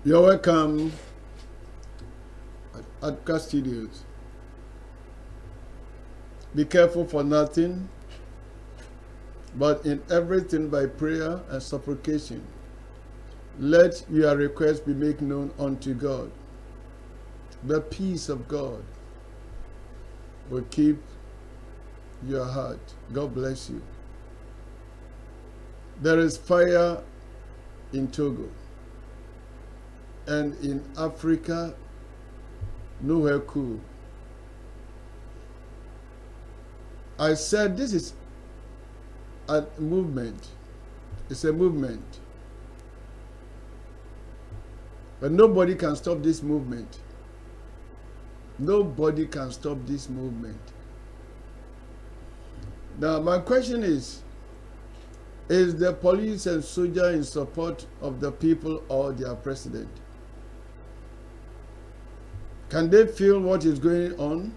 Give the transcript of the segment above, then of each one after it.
You're welcome at Adkwart Studios. Be careful for nothing, but in everything by prayer and supplication, let your requests be made known unto God. The peace of God will keep your heart. God bless you. There is fire in Togo, and in Africa, nowhere cool. I said this is a movement. It's a movement. But nobody can stop this movement. Nobody can stop this movement. Now, my question is the police and soldier in support of the people or their president? Can they feel what is going on?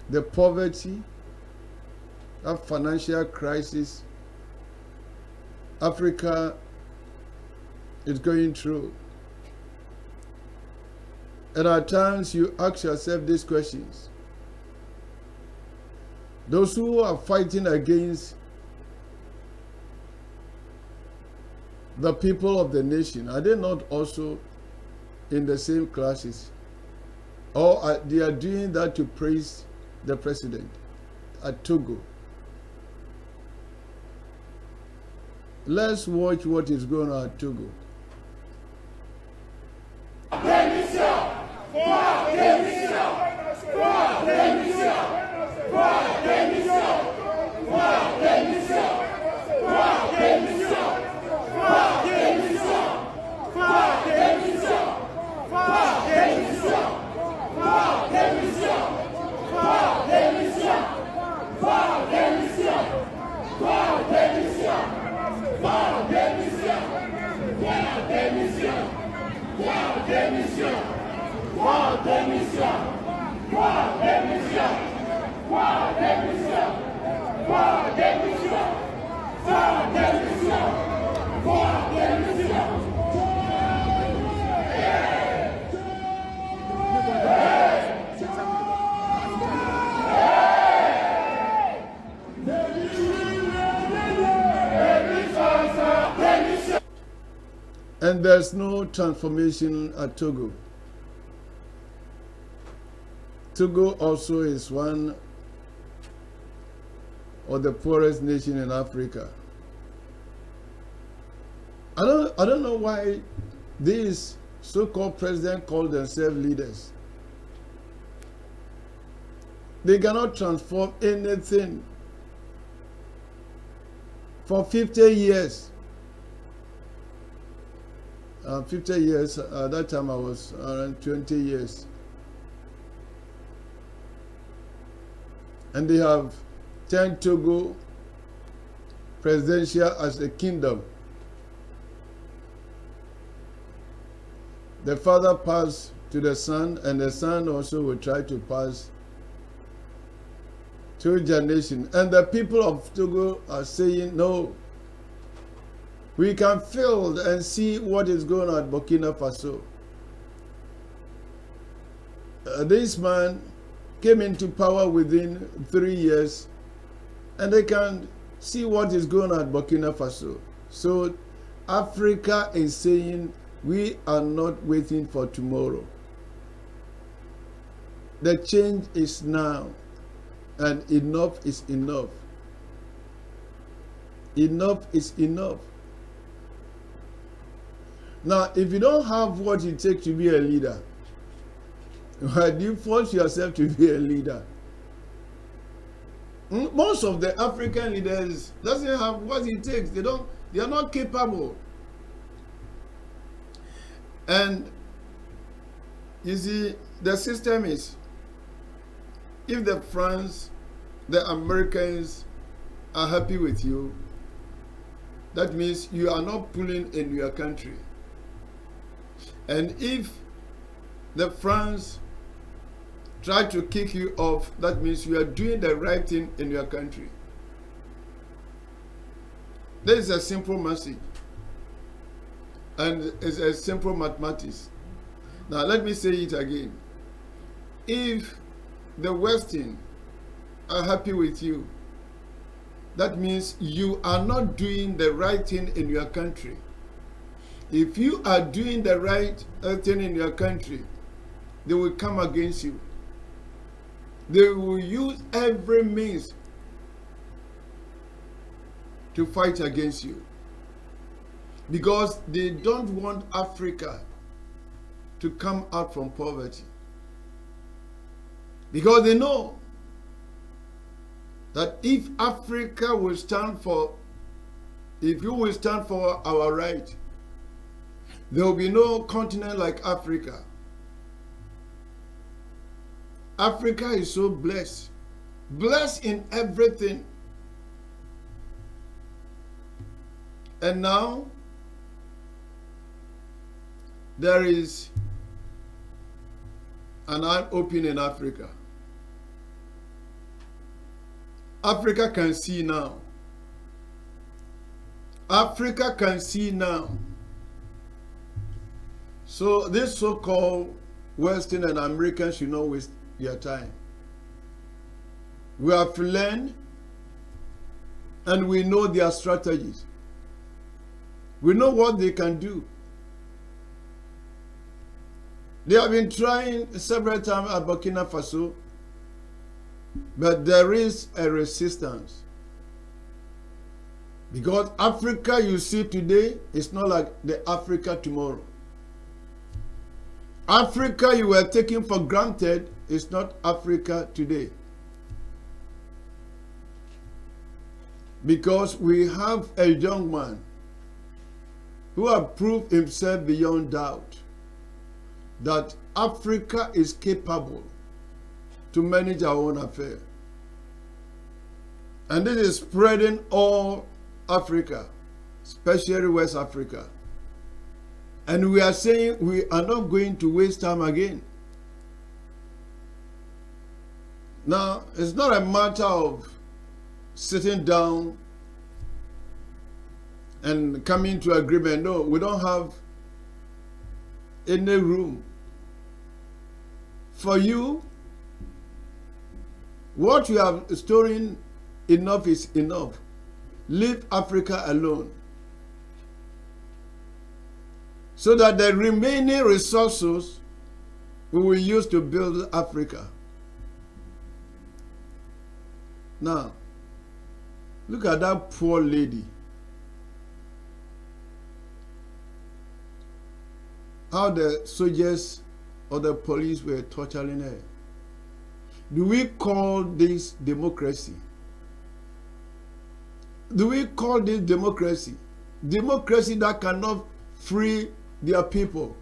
The poverty, that financial crisis Africa is going through. And at times you ask yourself these questions. Those who are fighting against the people of the nation, are they not also in the same classes? Or they are doing that to praise the president at Togo? Let's watch what is going on at Togo. And there's no transformation at Togo. Togo also is one of the poorest nations in Africa. I don't know why these so-called presidents call themselves leaders. They cannot transform anything. For 50 years. 50 years, at that time I was around 20 years. And they have turned Togo presidential as a kingdom. The father passed to the son, and the son also will try to pass to their nation. And the people of Togo are saying, no, we can feel and see what is going on at Burkina Faso. This man came into power within 3 years, and they can see what is going on at Burkina Faso. So Africa is saying, we are not waiting for tomorrow. The change is now, and enough is enough. Enough is enough. Now, if you don't have what it takes to be a leader, why do you force yourself to be a leader? Most of the African leaders doesn't have what it takes. They are not capable. And you see, the system is, if the France, the Americans are happy with you, that means you are not pulling in your country. And if the France try to kick you off, that means you are doing the right thing in your country. There is a simple message. And it's a simple mathematics. Now let me say it again. If the Western are happy with you, that means you are not doing the right thing in your country. If you are doing the right thing in your country, they will come against you. They will use every means to fight against you, because they don't want Africa to come out from poverty. Because they know that if Africa will stand for, if you will stand for our right, there will be no continent like Africa. Africa is so blessed. Blessed in everything. And now, there is an eye open in Africa. Africa can see now. Africa can see now. So this so-called Western and Americans should not waste their time. We have learned and we know their strategies. We know what they can do. They have been trying several times at Burkina Faso, but there is a resistance. Because Africa you see today is not like the Africa tomorrow. Africa you were taking for granted is not Africa today. Because we have a young man who has proved himself beyond doubt that Africa is capable to manage our own affairs. And this is spreading all Africa, especially West Africa. And we are saying we are not going to waste time again. Now, it's not a matter of sitting down and coming to agreement. No, we don't have any room. For you, what you are storing, enough is enough. Leave Africa alone. So that the remaining resources we will use to build Africa. Now, look at that poor lady. How the soldiers or the police were torturing her. Do we call this democracy? Do we call this democracy? Democracy that cannot free their people.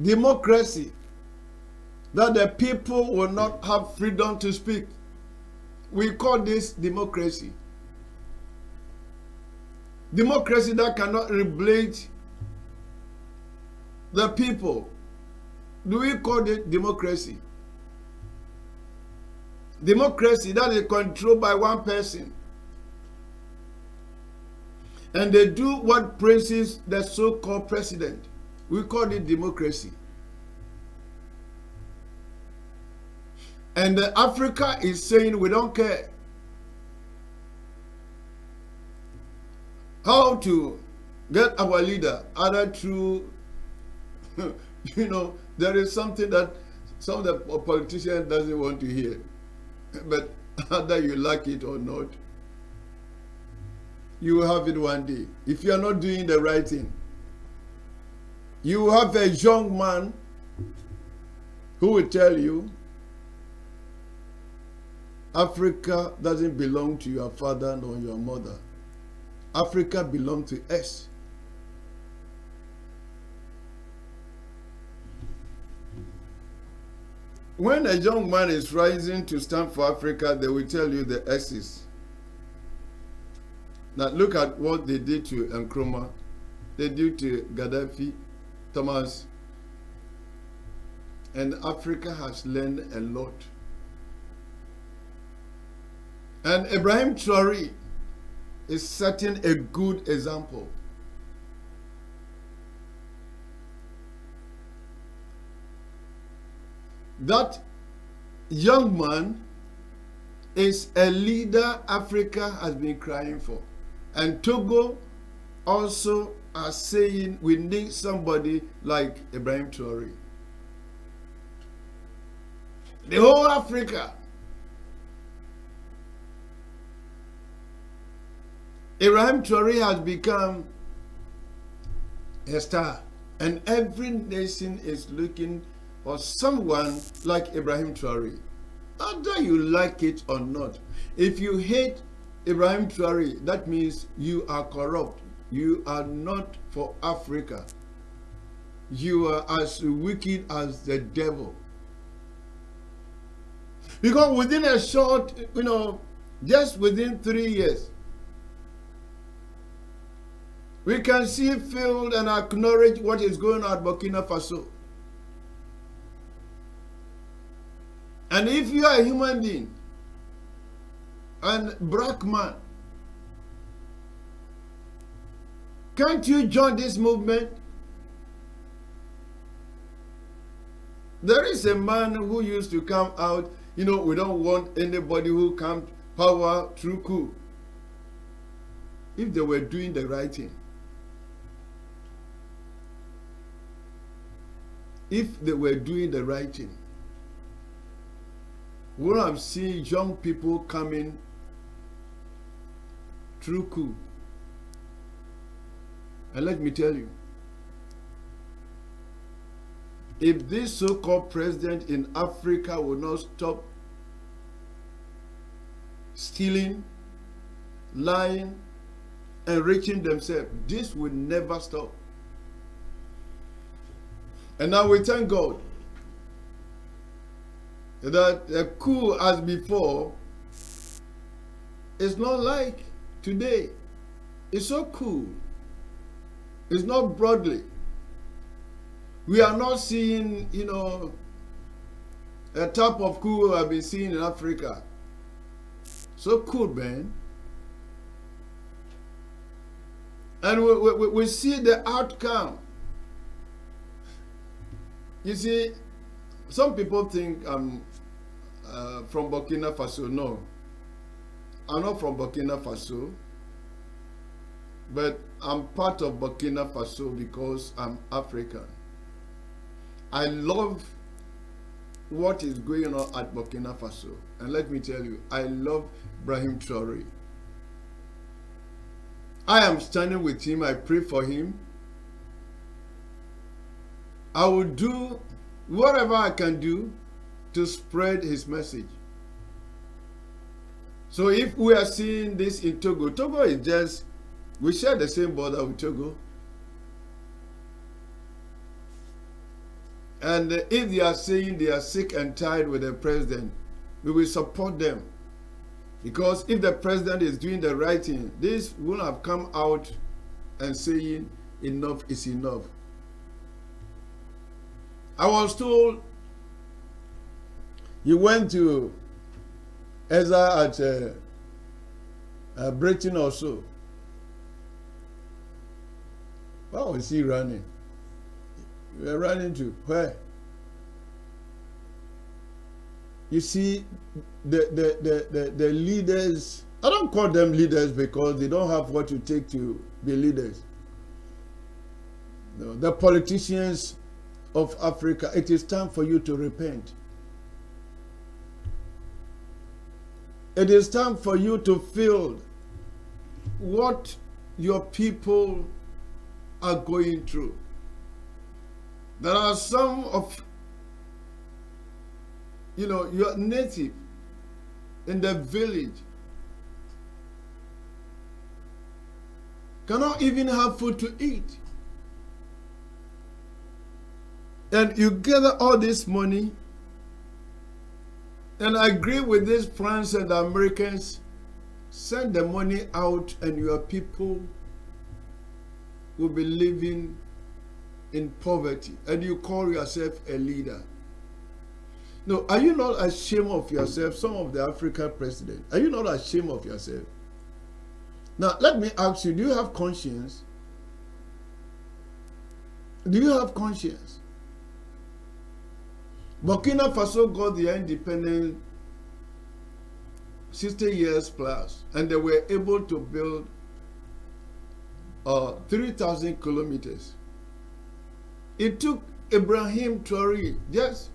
Democracy that the people will not have freedom to speak. We call this democracy. Democracy that cannot regulate the people. Do we call it democracy? Democracy that is controlled by one person. And they do what pleases the so-called president. We call it democracy. And Africa is saying we don't care how to get our leader, either through, there is something that some of the politicians doesn't want to hear. But either you like it or not, you will have it one day. If you are not doing the right thing, you will have a young man who will tell you, Africa doesn't belong to your father nor your mother. Africa belongs to us. When a young man is rising to stand for Africa, they will tell you the X's. Now look at what they did to Nkrumah. They did to Gaddafi, Thomas. And Africa has learned a lot. And Ibrahim Traoré is setting a good example. That young man is a leader Africa has been crying for. And Togo also are saying we need somebody like Ibrahim Traore. The whole Africa. Ibrahim Traore has become a star. And every nation is looking for someone like Ibrahim Traore. Whether you like it or not. If you hate Ibrahim Traore, that means you are corrupt. You are not for Africa. You are as wicked as the devil. Because within a short, just within 3 years, we can see, feel, and acknowledge what is going on at Burkina Faso. And if you are a human being and black man, can't you join this movement? There is a man who used to come out, we don't want anybody who comes power through coup. If they were doing the right thing. If they were doing the right thing. What I'm seeing young people coming through coup. And let me tell you, if this so-called president in Africa will not stop stealing, lying, enriching themselves, this will never stop. And now we thank God that a coup as before is not like today. It's so cool. It's not broadly. We are not seeing, a type of coup I've been seeing in Africa. So cool, man. And we see the outcome. You see, some people think I'm from Burkina Faso. No, I'm not from Burkina Faso, but I'm part of Burkina Faso because I'm African. I love what is going on at Burkina Faso. And let me tell you, I love Ibrahim Traore. I am standing with him. I pray for him. I will do whatever I can do to spread his message. So if we are seeing this in Togo, Togo is just, we share the same border with Togo. And if they are saying they are sick and tired with the president, we will support them. Because if the president is doing the right thing, this will have come out and saying enough is enough. I was told he went to Eza at Britain or so. Where was he running? We were running to where? You see, the leaders, I don't call them leaders because they don't have what you take to be leaders. No, the politicians of Africa, it is time for you to repent. It is time for you to feel what your people are going through. There are some of, your native in the village cannot even have food to eat. And you gather all this money and agree with these France and the Americans, send the money out and your people will be living in poverty. And you call yourself a leader. No, are you not ashamed of yourself, some of the African presidents? Are you not ashamed of yourself? Now, let me ask you, do you have conscience? Do you have conscience? Burkina Faso got their independence 60 years plus, and they were able to build 3,000 kilometers. It took Ibrahim Traoré just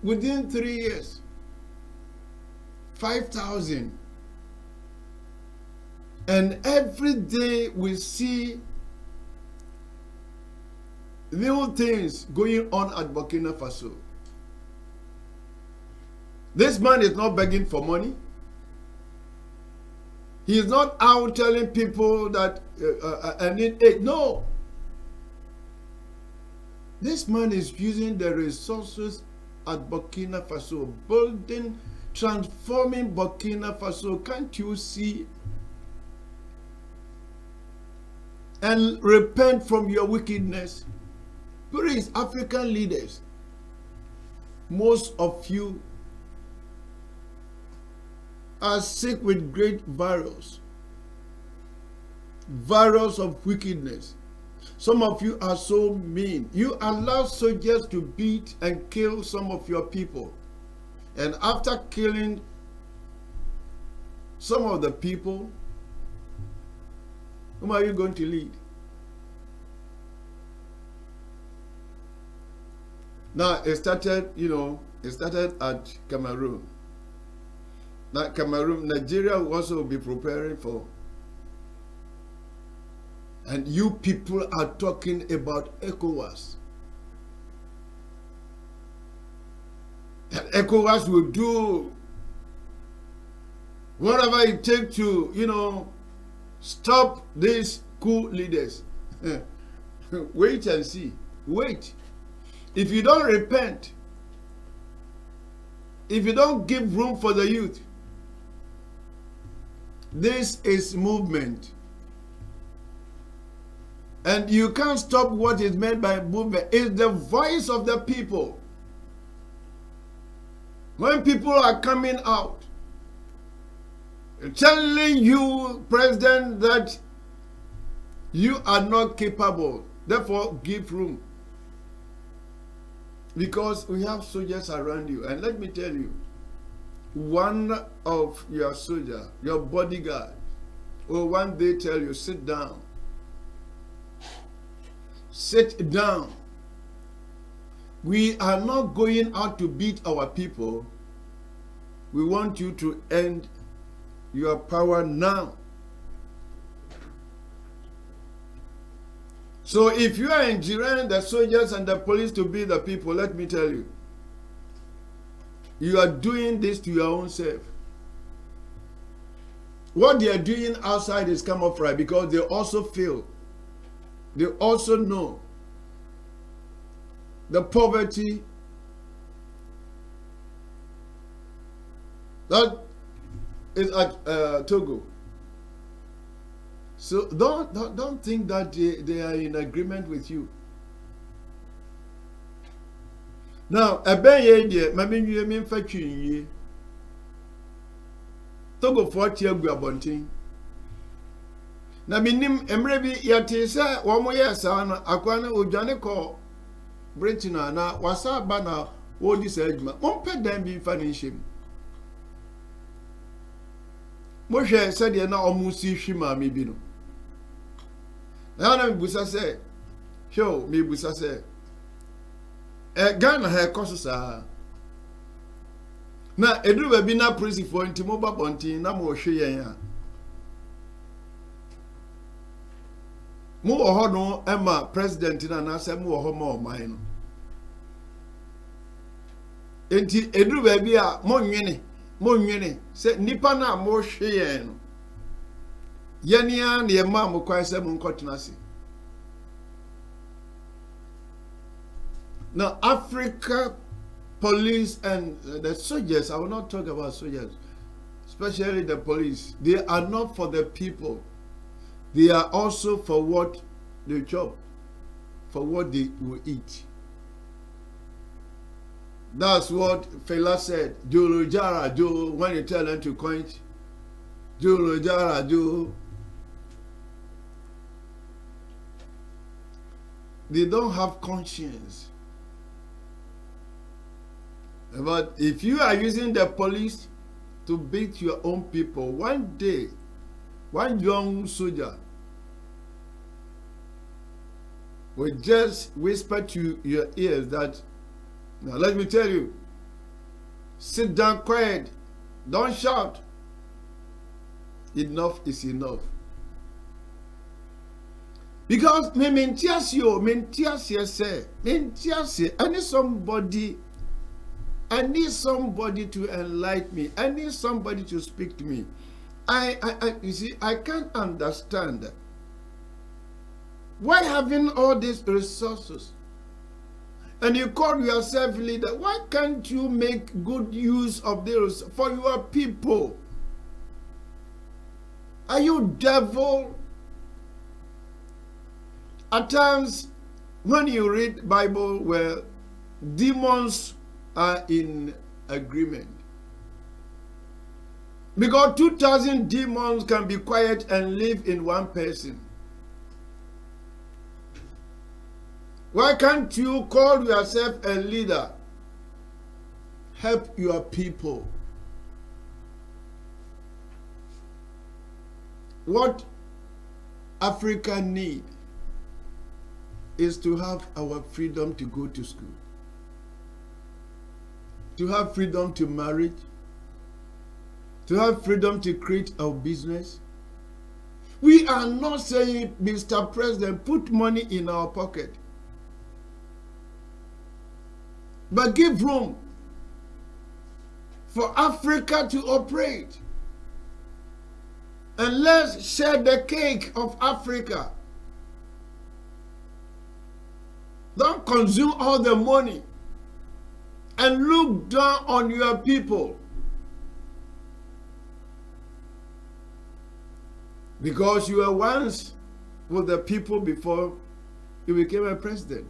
within 3 years, 5,000. And every day we see new things going on at Burkina Faso. This man is not begging for money. He is not out telling people that I need aid. No. This man is using the resources at Burkina Faso, building, transforming Burkina Faso. Can't you see? And repent from your wickedness. Please, African leaders, most of you are sick with great virus of wickedness. Some of you are so mean. You allow soldiers to beat and kill some of your people. And after killing some of the people, whom are you going to lead? Now, it started at Cameroon. Now, Cameroon, Nigeria will also be preparing for. And you people are talking about ECOWAS. And ECOWAS will do whatever it takes to, stop these coup leaders. Wait and see. Wait. If you don't repent, if you don't give room for the youth, this is movement. And you can't stop what is meant by movement. It's the voice of the people. When people are coming out, telling you, President, that you are not capable, therefore give room. Because we have soldiers around you. And let me tell you, one of your soldiers, your bodyguard, will one day tell you, sit down. Sit down. We are not going out to beat our people. We want you to end your power now. So if you are engineering the soldiers and the police to be the people, let me tell you, you are doing this to your own self. What they are doing outside is camouflage because they also feel, they also know the poverty that is at Togo. So don't think that they are in agreement with you. Now, Togo for abontin. Na minim emre bi yate se wo mo yesa na akwa na odwane ko Britain na wasa ba na wo di sa adwuma. Mo pe dan bi fa ne nhyem. Mo hwe se de na omusi hwima me bi no. Na busa se, "Sho, me busa se. Ghana ha koso sa. Na eduru ba bi na prison for ntimo ba bontin na mo hwe yen a. Mo ho no ema president na se mo ho ma o man no. Enti eduru ba bi a mo nwene se nipa na mo hwe yen no. Yania na yema mo kwan se mo nkotena se. Now, Africa police and the soldiers, I will not talk about soldiers, especially the police. They are not for the people. They are also for what they chop, for what they will eat. That's what Fela said. Jolo jara jo, when you tell them to quench. Jolo jara jo. They don't have conscience. But if you are using the police to beat your own people, one day, one young soldier will just whisper to your ears that, now let me tell you, sit down quiet, don't shout. Enough is enough. Because I need somebody to enlighten me. I need somebody to speak to me. You see, I can't understand why having all these resources and you call yourself leader, why can't you make good use of those for your people? Are you devil? At times, when you read Bible where demons are in agreement, because 2,000 demons can be quiet and live in one person. Why can't you call yourself a leader? Help your people. What Africa needs is to have our freedom to go to school, to have freedom to marry, to have freedom to create our business. We are not saying, Mr. President, put money in our pocket, but give room for Africa to operate. And let's share the cake of Africa. Don't consume all the money and look down on your people. Because you were once with the people before you became a president.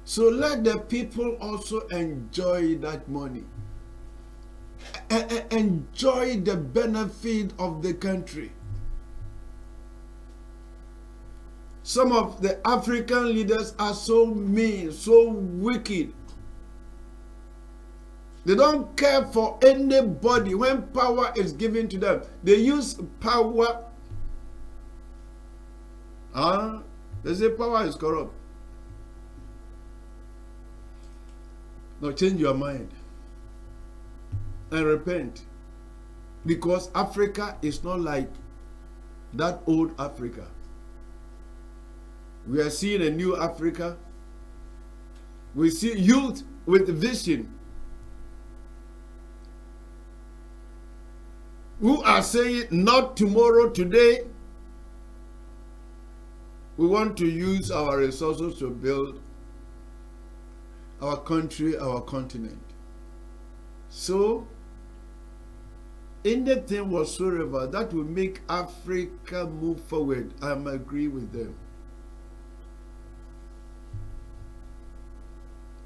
So let the people also enjoy that money. Enjoy the benefit of the country. Some of the African leaders are so mean, so wicked. They don't care for anybody. When power is given to them, they use power. They say power is corrupt. Now change your mind and repent. Because Africa is not like that old Africa. We are seeing a new Africa. We see youth with vision who are saying, not tomorrow, today. We want to use our resources to build our country, our continent. So, anything whatsoever that will make Africa move forward, I agree with them.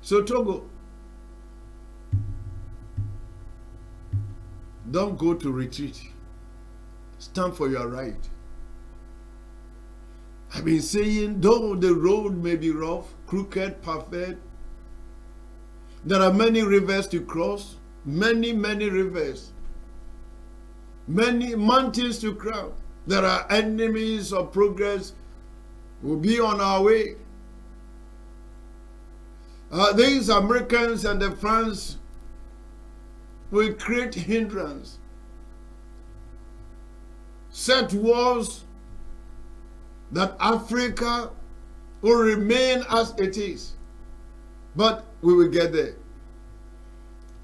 So Togo, don't go to retreat. Stand for your right. I've been saying, though the road may be rough, crooked, perfect, there are many rivers to cross, many rivers, many mountains to climb. There are enemies of progress will be on our way. These Americans and the France will create hindrance, set walls that Africa will remain as it is. But we will get there.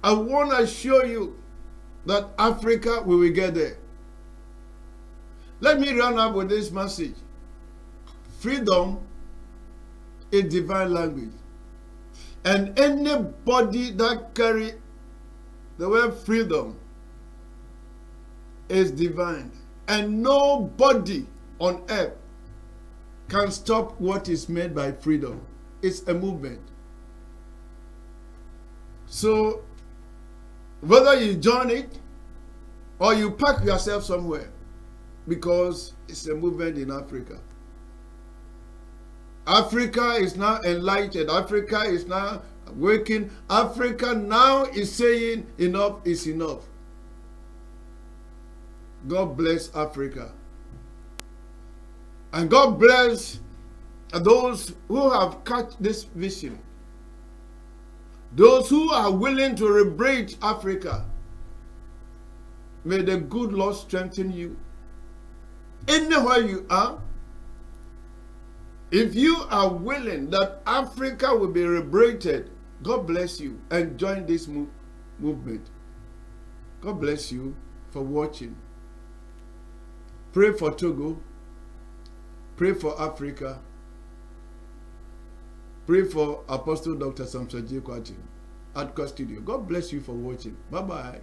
I want to show you that Africa, we will get there. Let me run up with this message. Freedom is divine language. And anybody that carry the word freedom is divine. And nobody on earth can stop what is made by freedom. It's a movement. So, whether you join it or you pack yourself somewhere, because it's a movement in Africa. Africa is now enlightened. Africa is now waking. Africa now is saying enough is enough. God bless Africa. And God bless those who have caught this vision. Those who are willing to liberate Africa. May the good Lord strengthen you. Anywhere you are, if you are willing that Africa will be liberated, God bless you and join this movement. God bless you for watching. Pray for Togo. Pray for Africa. Pray for Apostle Dr. Samson J. Adkwart Studios. God bless you for watching. Bye-bye.